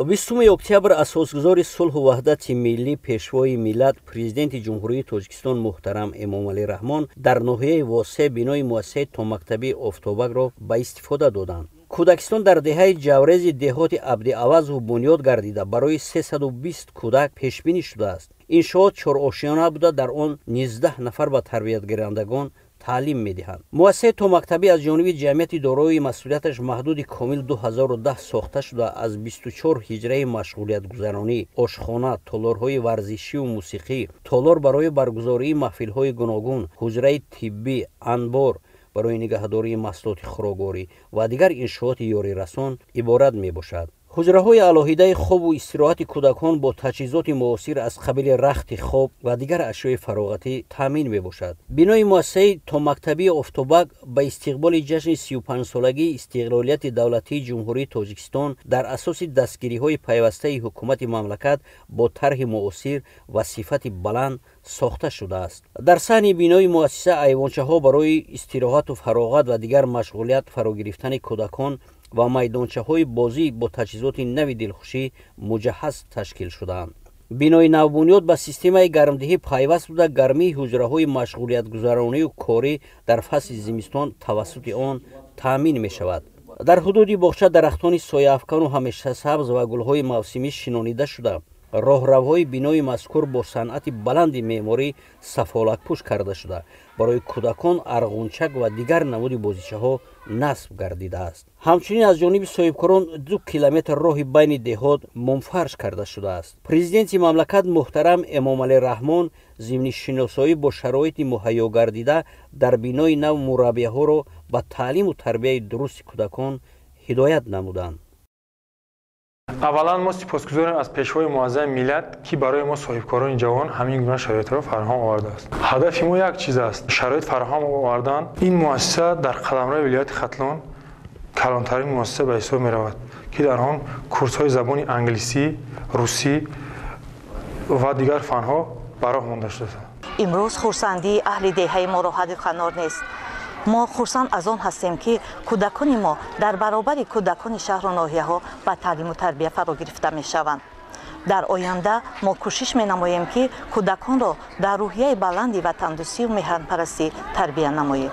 20 октябр асосгузори сулҳу ваҳдати миллӣ пешвои миллат президенти ҷумҳурии Тоҷикистон муҳтарам Эмомалӣ Раҳмон дар ноҳияи восеъ бинои муассисаи томактабии Офтобакро ба истифода доданд. Кӯдакистон дар деҳаи ҷаврези деҳоти Абдиавазу бунёд гардида барои 320 кӯдак пешбинӣ шудааст. Иншоот чорошиёна буда, дар он 19 нафар ба тарбиятгирандагон таълим медиҳанд. муассисаи томактабӣ аз ҷониби ҷамъияти дорои масъулияташ маҳдуди комил 2010 сохта шуда аз 24 ҳиҷраи машғулиятгузаронӣ, ошхона, толорҳои варзишиву мусиқӣ, толор барои баргузории маҳфилҳои гуногун, ҳуҷраи тиббӣ, анбор барои нигаҳдории маҳсулоти хӯрокворӣ ва дигар иншооти ёрирасон иборат мебошад. ҳуҷраҳои алоҳидаи хобу истироҳати кӯдакон бо таҷҳизоти муосир аз қабили рахти хоб ва дигар ашёи фароғатӣ таъмин мебошад. бинои муассисаи томактабии Офтобак ба истиқболи ҷашни 35-солагии истиқлолияти давлатии ҷумҳурии Тоҷикистон дар асоси дастгириҳои пайвастаи ҳукумати мамлакат бо тарҳи муосир ва сифати баланд сохта шудааст. дар саҳни бинои муассиса айвончаҳо барои истироҳату фароғат ва дигар машғулият фарогирифтани кӯдакон ва майдончаҳои бозӣ бо таҷҳизоти нави дилхушӣ муҷаҳҳаз ташкил шудаанд. бинои навбунёд ба системаи гармдиҳӣ пайваст буда гармии ҳуҷраҳои машғулиятгузаронию корӣ дар фасли зимистон тавассути он таъмин мешавад. дар ҳудуди боғча дарахтони сояафкану ҳамешасабз ва гулҳои мавсимӣ шинонида шуда, роҳравҳои бинои мазкур бо санъати баланди меъморӣ сафолатпӯш карда шуда, барои кӯдакон арғунчак ва дигар намуди бозичаҳо насб гардидааст. ҳамчунин аз ҷониби соҳибкорон 2 километр роҳи байни деҳот мунфарш карда шудааст. президенти мамлакат муҳтарам Эмомалӣ Раҳмон зимни шиносоӣ бо шароити муҳайё гардида дар бинои нав мураббияҳоро ба таълиму тарбияи дурусти кӯдакон ҳидоят намуданд. аввалан мо сипосгузорем аз пешвои муаззами миллат, ки барои мо соҳибкорони ҷавон ҳамин гуна шароитро фароҳам овардааст. ҳадафи мо як чиз аст: шароит фароҳам овардан. ин муассиса дар қаламрои вилояти Хатлон калонтарин муассиса ба ҳисоб меравад, ки дар он курсҳои забони англисӣ, русӣ ва дигар фанҳо ба роҳ монда шудааст. имрӯз хурсандии аҳли деҳаи моро ҳадди қанор нест. мо хурсанд аз он ҳастем, ки кӯдакони мо дар баробари кӯдакони шаҳру ноҳияҳо ба таълиму тарбия фаро гирифта мешаванд. дар оянда мо кӯшиш менамоем, ки кӯдаконро дар рӯҳияи баланди ватандӯстию меҳанпарастӣ тарбия намоем.